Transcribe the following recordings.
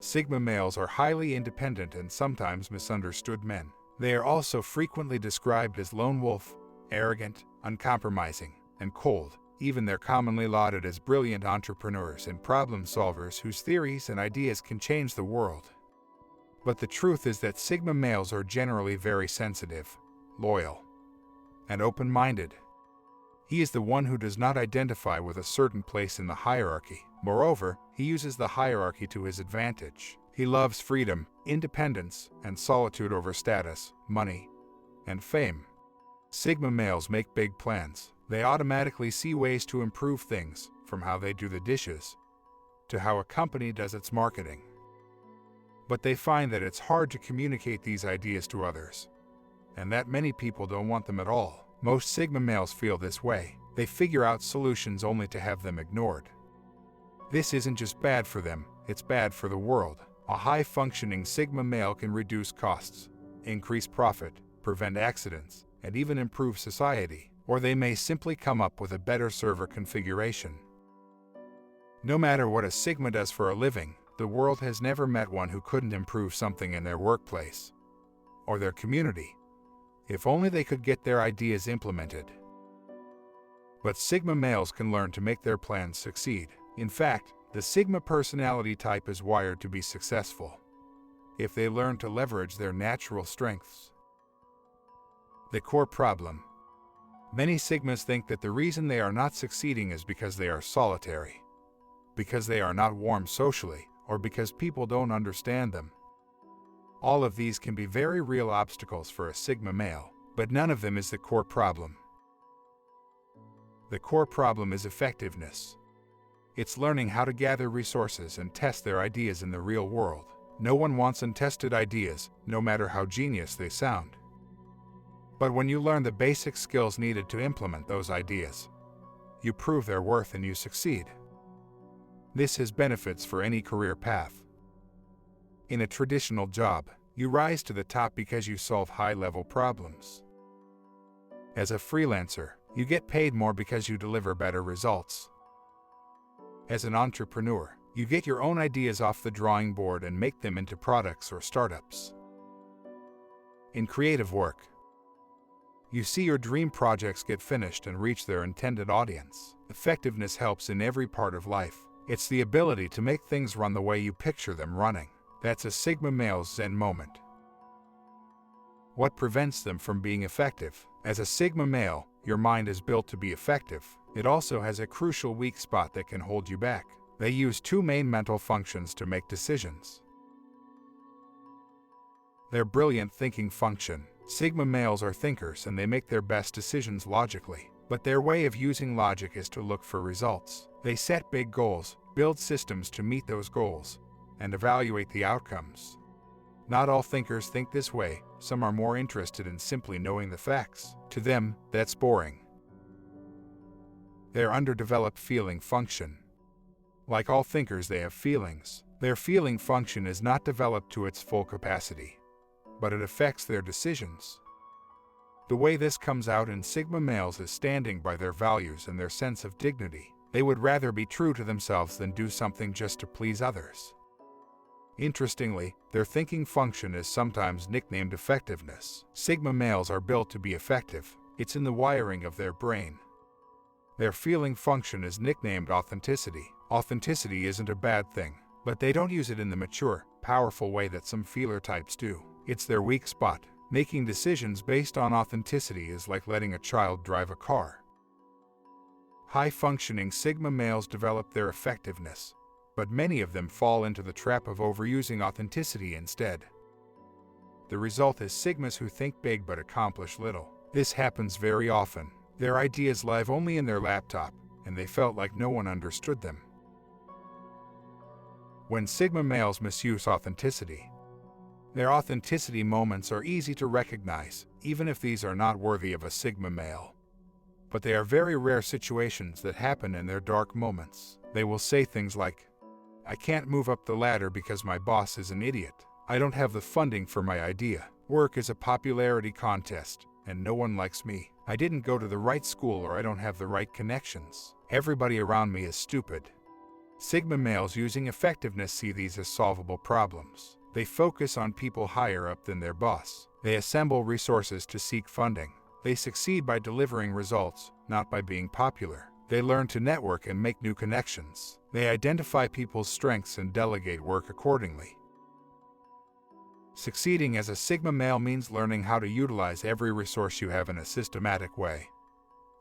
Sigma males are highly independent and sometimes misunderstood men. They are also frequently described as lone wolf, arrogant, uncompromising, and cold. Even they're commonly lauded as brilliant entrepreneurs and problem solvers whose theories and ideas can change the world. But the truth is that Sigma males are generally very sensitive, loyal, and open-minded. He is the one who does not identify with a certain place in the hierarchy. Moreover, he uses the hierarchy to his advantage. He loves freedom, independence, and solitude over status, money, and fame. Sigma males make big plans. They automatically see ways to improve things, from how they do the dishes to how a company does its marketing. But they find that it's hard to communicate these ideas to others, and that many people don't want them at all. Most Sigma males feel this way. They figure out solutions only to have them ignored. This isn't just bad for them, it's bad for the world. A high-functioning Sigma male can reduce costs, increase profit, prevent accidents, and even improve society. Or they may simply come up with a better server configuration. No matter what a Sigma does for a living, the world has never met one who couldn't improve something in their workplace or their community, if only they could get their ideas implemented. But Sigma males can learn to make their plans succeed. In fact, the Sigma personality type is wired to be successful if they learn to leverage their natural strengths. The core problem. Many Sigmas think that the reason they are not succeeding is because they are solitary, because they are not warm socially, or because people don't understand them. All of these can be very real obstacles for a Sigma male, but none of them is the core problem. The core problem is effectiveness. It's learning how to gather resources and test their ideas in the real world. No one wants untested ideas, no matter how genius they sound. But when you learn the basic skills needed to implement those ideas, you prove their worth and you succeed. This has benefits for any career path. In a traditional job, you rise to the top because you solve high-level problems. As a freelancer, you get paid more because you deliver better results. As an entrepreneur, you get your own ideas off the drawing board and make them into products or startups. In creative work, you see your dream projects get finished and reach their intended audience. Effectiveness helps in every part of life. It's the ability to make things run the way you picture them running. That's a Sigma male's Zen moment. What prevents them from being effective? As a Sigma male, your mind is built to be effective. It also has a crucial weak spot that can hold you back. They use two main mental functions to make decisions. Their brilliant thinking function. Sigma males are thinkers and they make their best decisions logically. But their way of using logic is to look for results. They set big goals, build systems to meet those goals, and evaluate the outcomes. Not all thinkers think this way. Some are more interested in simply knowing the facts. To them, that's boring. Their underdeveloped feeling function. Like all thinkers, they have feelings. Their feeling function is not developed to its full capacity, but it affects their decisions. The way this comes out in Sigma males is standing by their values and their sense of dignity. They would rather be true to themselves than do something just to please others. Interestingly, their thinking function is sometimes nicknamed effectiveness. Sigma males are built to be effective. It's in the wiring of their brain. Their feeling function is nicknamed authenticity. Authenticity isn't a bad thing, but they don't use it in the mature, powerful way that some feeler types do. It's their weak spot. Making decisions based on authenticity is like letting a child drive a car. High-functioning Sigma males develop their effectiveness, but many of them fall into the trap of overusing authenticity instead. The result is Sigmas who think big but accomplish little. This happens very often. Their ideas live only in their laptop, and they felt like no one understood them. When Sigma males misuse authenticity, their authenticity moments are easy to recognize, even if these are not worthy of a Sigma male. But they are very rare situations that happen in their dark moments. They will say things like, "I can't move up the ladder because my boss is an idiot. I don't have the funding for my idea. Work is a popularity contest, and no one likes me. I didn't go to the right school or I don't have the right connections. Everybody around me is stupid." Sigma males using effectiveness see these as solvable problems. They focus on people higher up than their boss. They assemble resources to seek funding. They succeed by delivering results, not by being popular. They learn to network and make new connections. They identify people's strengths and delegate work accordingly. Succeeding as a Sigma male means learning how to utilize every resource you have in a systematic way,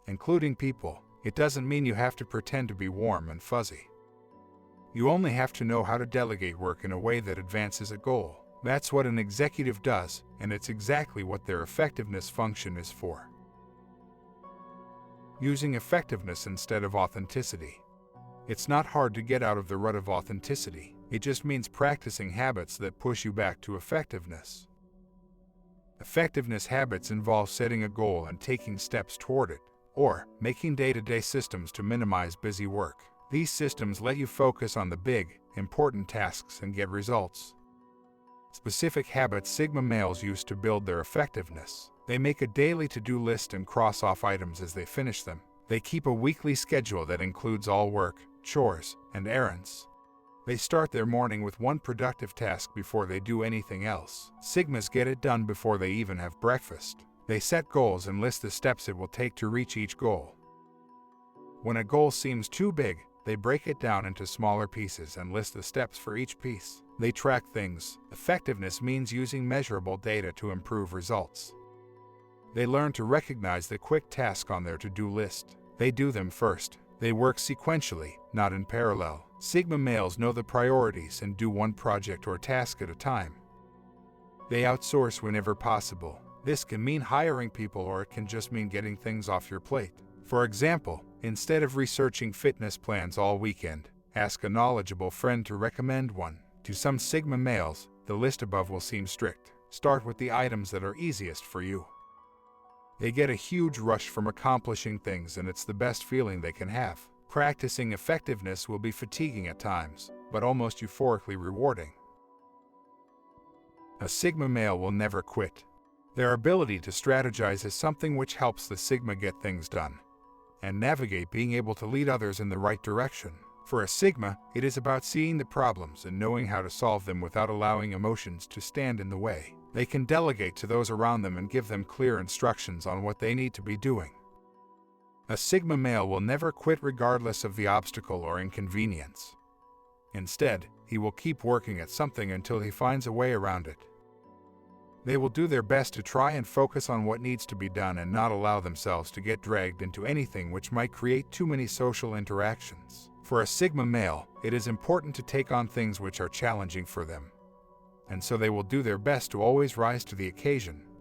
including people. It doesn't mean you have to pretend to be warm and fuzzy. You only have to know how to delegate work in a way that advances a goal. That's what an executive does, and it's exactly what their effectiveness function is for. Using effectiveness instead of authenticity. It's not hard to get out of the rut of authenticity. It just means practicing habits that push you back to effectiveness. Effectiveness habits involve setting a goal and taking steps toward it, or making day-to-day systems to minimize busy work. These systems let you focus on the big, important tasks and get results. Specific habits Sigma males use to build their effectiveness. They make a daily to-do list and cross off items as they finish them. They keep a weekly schedule that includes all work, chores, and errands. They start their morning with one productive task before they do anything else. Sigmas get it done before they even have breakfast. They set goals and list the steps it will take to reach each goal. When a goal seems too big, they break it down into smaller pieces and list the steps for each piece. They track things. Effectiveness means using measurable data to improve results. They learn to recognize the quick tasks on their to-do list. They do them first. They work sequentially, not in parallel. Sigma males know the priorities and do one project or task at a time. They outsource whenever possible. This can mean hiring people, or it can just mean getting things off your plate. For example, instead of researching fitness plans all weekend, ask a knowledgeable friend to recommend one. To some Sigma males, the list above will seem strict. Start with the items that are easiest for you. They get a huge rush from accomplishing things, and it's the best feeling they can have. Practicing effectiveness will be fatiguing at times, but almost euphorically rewarding. A Sigma male will never quit. Their ability to strategize is something which helps the Sigma get things done and navigate being able to lead others in the right direction. For a Sigma, it is about seeing the problems and knowing how to solve them without allowing emotions to stand in the way. They can delegate to those around them and give them clear instructions on what they need to be doing. A Sigma male will never quit regardless of the obstacle or inconvenience. Instead, he will keep working at something until he finds a way around it. They will do their best to try and focus on what needs to be done and not allow themselves to get dragged into anything which might create too many social interactions. For a Sigma male, it is important to take on things which are challenging for them, and so they will do their best to always rise to the occasion.